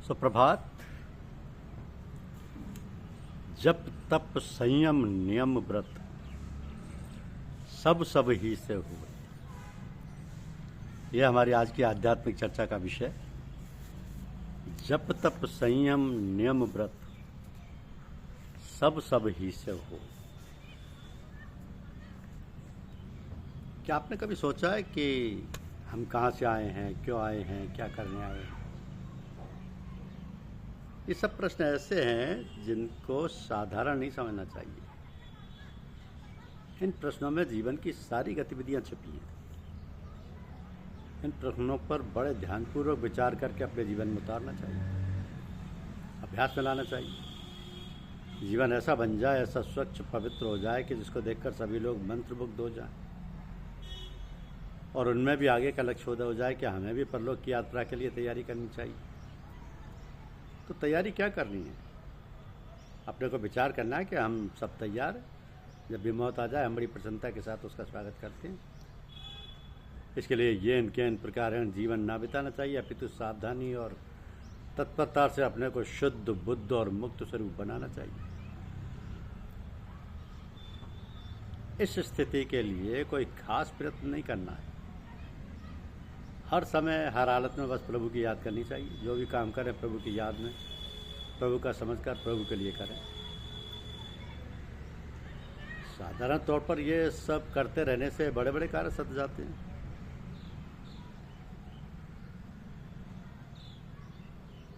सुप्रभात। जप तप संयम नियम व्रत सब ही से हुए। यह हमारी आज की आध्यात्मिक चर्चा का विषय। जप तप संयम नियम व्रत सब ही से हो। क्या आपने कभी सोचा है कि हम कहाँ से आए हैं, क्यों आए हैं, क्या करने आए हैं? ये सब प्रश्न ऐसे हैं जिनको साधारण नहीं समझना चाहिए। इन प्रश्नों में जीवन की सारी गतिविधियां छिपी हैं। इन प्रश्नों पर बड़े ध्यानपूर्वक विचार करके अपने जीवन में उतारना चाहिए, अभ्यास में लाना चाहिए। जीवन ऐसा बन जाए, ऐसा स्वच्छ पवित्र हो जाए कि जिसको देखकर सभी लोग मंत्रमुग्ध हो जाएं और उनमें भी आगे का लक्ष्य हो जाए कि हमें भी परलोक की यात्रा के लिए तैयारी करनी चाहिए। तो तैयारी क्या करनी है? अपने को विचार करना है कि हम सब तैयार हैं। जब भी मौत आ जाए हम बड़ी प्रसन्नता के साथ उसका स्वागत करते हैं। इसके लिए ये इनके इन प्रकार जीवन ना बिताना चाहिए, अपितु सावधानी और तत्परता से अपने को शुद्ध बुद्ध और मुक्त स्वरूप बनाना चाहिए। इस स्थिति के लिए कोई खास प्रयत्न नहीं करना है। हर समय हर हालत में बस प्रभु की याद करनी चाहिए। जो भी काम करें प्रभु की याद में, प्रभु का समझकर प्रभु के लिए करें। साधारण तौर पर ये सब करते रहने से बड़े बड़े कार्य सध जाते हैं।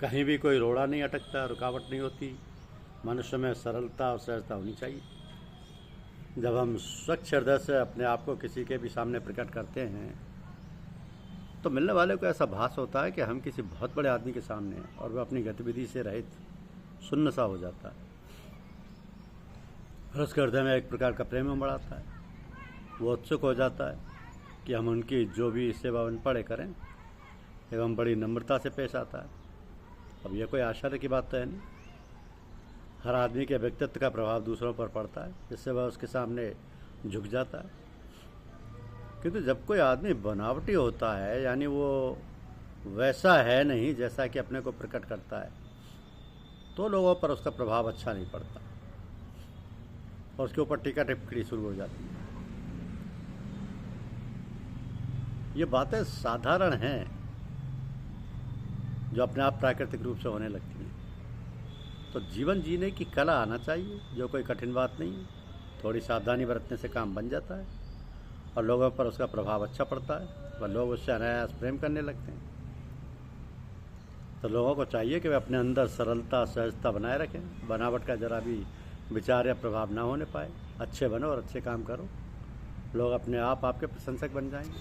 कहीं भी कोई रोड़ा नहीं अटकता, रुकावट नहीं होती। मनुष्य में सरलता और सहजता होनी चाहिए। जब हम स्वच्छ हृदय से अपने आप को किसी के भी सामने प्रकट करते हैं तो मिलने वाले को ऐसा भास होता है कि हम किसी बहुत बड़े आदमी के सामने हैं और वह अपनी गतिविधि से रहित शून्य सा हो जाता है। और उसके हृदय में एक प्रकार का प्रेम उमड़ आता है। वो उत्सुक हो जाता है कि हम उनकी जो भी सेवा उन पड़े करें एवं बड़ी नम्रता से पेश आता है। अब यह कोई आश्चर्य की बात तो है नहीं। हर आदमी के व्यक्तित्व का प्रभाव दूसरों पर पड़ता है, जिससे वह उसके सामने झुक जाता है। किंतु जब कोई आदमी बनावटी होता है, यानी वो वैसा है नहीं जैसा कि अपने को प्रकट करता है, तो लोगों पर उसका प्रभाव अच्छा नहीं पड़ता और उसके ऊपर टीका टिप्पणी शुरू हो जाती है। ये बातें साधारण हैं जो अपने आप प्राकृतिक रूप से होने लगती हैं। तो जीवन जीने की कला आना चाहिए, जो कोई कठिन बात नहीं है। थोड़ी सावधानी बरतने से काम बन जाता है और लोगों पर उसका प्रभाव अच्छा पड़ता है। वह लोग उससे अनायास प्रेम करने लगते हैं। तो लोगों को चाहिए कि वे अपने अंदर सरलता सहजता बनाए रखें। बनावट का जरा भी विचार या प्रभाव ना होने पाए। अच्छे बनो और अच्छे काम करो, लोग अपने आप आपके प्रशंसक बन जाएंगे।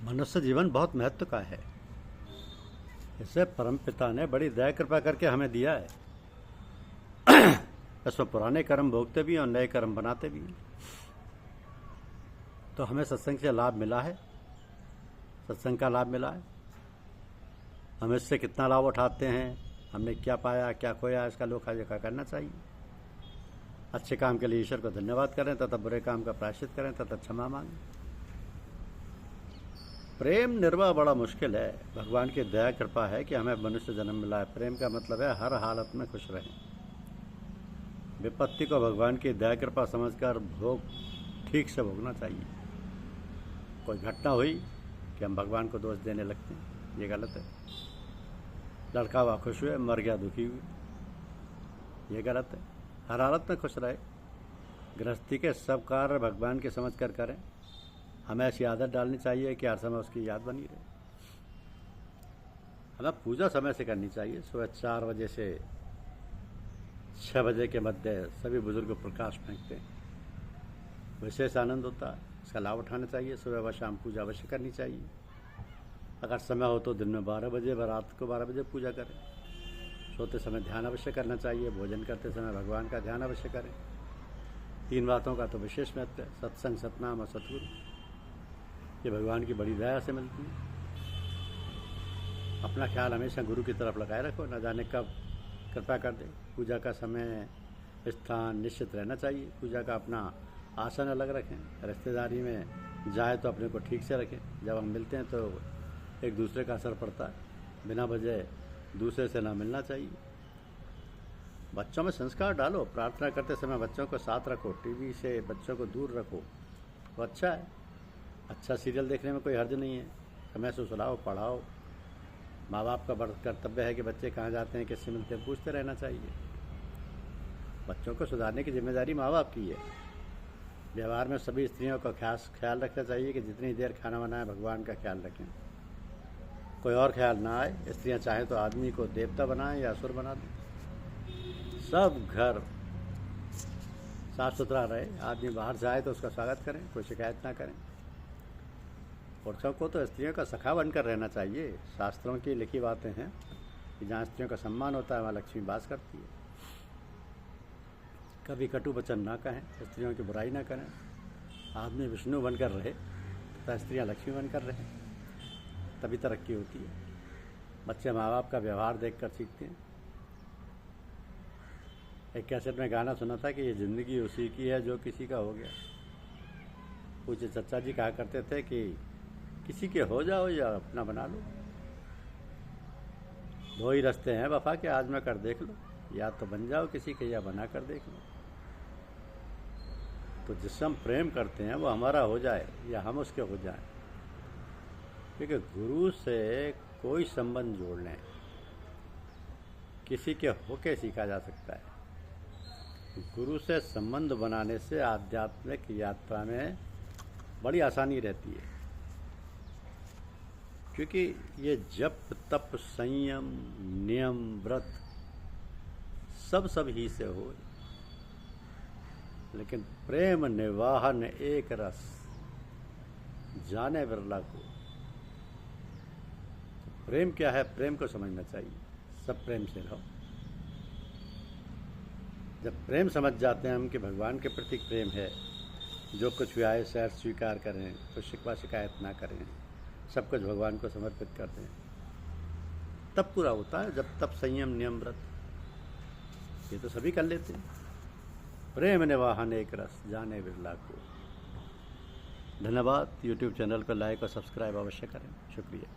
मनुष्य जीवन बहुत महत्व का है। इसे परमपिता ने बड़ी दया कृपा करके हमें दिया है। इसमें पुराने कर्म भोगते भी और नए कर्म बनाते भी हैं। तो हमें सत्संग से लाभ मिला है, सत्संग का लाभ मिला है। हम इससे कितना लाभ उठाते हैं, हमने क्या पाया क्या खोया, इसका लेखा जोखा करना चाहिए। अच्छे काम के लिए ईश्वर को धन्यवाद करें तथा बुरे काम का प्रायश्चित करें तथा क्षमा मांगें। प्रेम निर्वाह बड़ा मुश्किल है। भगवान की दया कृपा है कि हमें मनुष्य जन्म मिला है। प्रेम का मतलब है हर हालत में खुश रहें। विपत्ति को भगवान की दया कृपा समझकर भोग ठीक से भोगना चाहिए। कोई घटना हुई कि हम भगवान को दोष देने लगते हैं, ये गलत है। लड़का हुआ खुश हुए, मर गया दुखी हुए, ये गलत है। हर हालत में खुश रहे। गृहस्थी के सब कार्य भगवान के समझ कर करें। हमें ऐसी आदत डालनी चाहिए कि हर समय उसकी याद बनी रहे। हमें पूजा समय से करनी चाहिए। सुबह 4 बजे से 6 बजे के मध्य सभी बुजुर्ग प्रकाश फेंकते हैं, विशेष आनंद होता है। इसका लाभ उठाना चाहिए। सुबह व शाम पूजा अवश्य करनी चाहिए। अगर समय हो तो दिन में 12 बजे व रात को 12 बजे पूजा करें। सोते समय ध्यान अवश्य करना चाहिए। भोजन करते समय भगवान का ध्यान अवश्य करें। 3 बातों का तो विशेष महत्व है, सत्संग, सतनाम और सतगुरु। ये भगवान की बड़ी दया से मिलती है। अपना ख्याल हमेशा गुरु की तरफ लगाए रखो, न जाने कब कृपा कर दे। पूजा का समय स्थान निश्चित रहना चाहिए। पूजा का अपना आसन अलग रखें। रिश्तेदारी में जाए तो अपने को ठीक से रखें। जब हम मिलते हैं तो एक दूसरे का असर पड़ता है। बिना वजह दूसरे से ना मिलना चाहिए। बच्चों में संस्कार डालो, प्रार्थना करते समय बच्चों को साथ रखो, टीवी से बच्चों को दूर रखो, तो अच्छा है। अच्छा सीरियल देखने में कोई हर्ज नहीं है, समय से सुलाओ, पढ़ाओ। माँ बाप का बड़ा कर्तव्य है कि बच्चे कहाँ जाते हैं, किससे मिलते हैं, पूछते रहना चाहिए। बच्चों को सुधारने की जिम्मेदारी माँ बाप की है। व्यवहार में सभी स्त्रियों का ख्याल रखना चाहिए कि जितनी देर खाना बनाए भगवान का ख्याल रखें, कोई और ख्याल ना आए। स्त्रियां चाहें तो आदमी को देवता बनाएं या असुर बना दें। सब घर साफ सुथरा रहे, आदमी बाहर से आए तो उसका स्वागत करें, कोई शिकायत ना करें। पुरुषों को तो स्त्रियों का सखा बनकर रहना चाहिए। शास्त्रों की लिखी बातें हैं कि जहाँ स्त्रियों का सम्मान होता है वहाँ लक्ष्मी वास करती है। कभी कटु वचन ना कहें, स्त्रियों की बुराई ना करें। आदमी विष्णु बनकर रहे तथा स्त्रियाँ लक्ष्मी बनकर रहें, तभी तरक्की होती है। बच्चे माँ बाप का व्यवहार देखकर सीखते हैं। एक कैसेट में गाना सुना था कि ये ज़िंदगी उसी की है जो किसी का हो गया। पूछे चचा जी कहा करते थे कि किसी के हो जाओ या अपना बना लो। दो ही रास्ते हैं वफा के, आजमा कर देख लो, या तो बन जाओ किसी के या बना कर देख लो। तो जिससे हम प्रेम करते हैं वो हमारा हो जाए या हम उसके हो जाएं। क्योंकि गुरु से कोई संबंध जोड़ लें किसी के होके सीखा जा सकता है। गुरु से संबंध बनाने से आध्यात्मिक यात्रा में बड़ी आसानी रहती है। क्योंकि ये जप तप संयम नियम व्रत सब ही से हो, लेकिन प्रेम निवाहन एक रस जाने बिरला को। प्रेम क्या है, प्रेम को समझना चाहिए। सब प्रेम से रहो। जब प्रेम समझ जाते हैं हम कि भगवान के प्रति प्रेम है, जो कुछ भी आए सैर स्वीकार करें, तो शिकवा शिकायत ना करें, सब कुछ भगवान को समर्पित कर दें, तब पूरा होता है। जब तप संयम नियम व्रत ये तो सभी कर लेते हैं। प्रेम निवाहन एक रस जाने बिरला को। धन्यवाद। यूट्यूब चैनल को लाइक और सब्सक्राइब अवश्य करें। शुक्रिया।